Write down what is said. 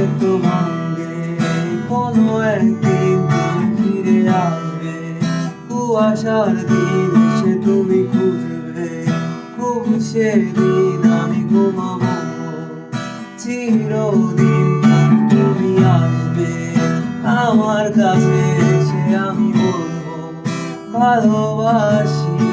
হয়তো ভাঙবে, কোনো একদিন তুমি ফিরে আসবে। কুয়াশার দিন এসে তুমি খুঁজবে, খুব সেদিন আমি ঘুমাবো। চিরদিন তুমি আসবে আমার কাছে এসে আমি বলবো ভালোবাসি।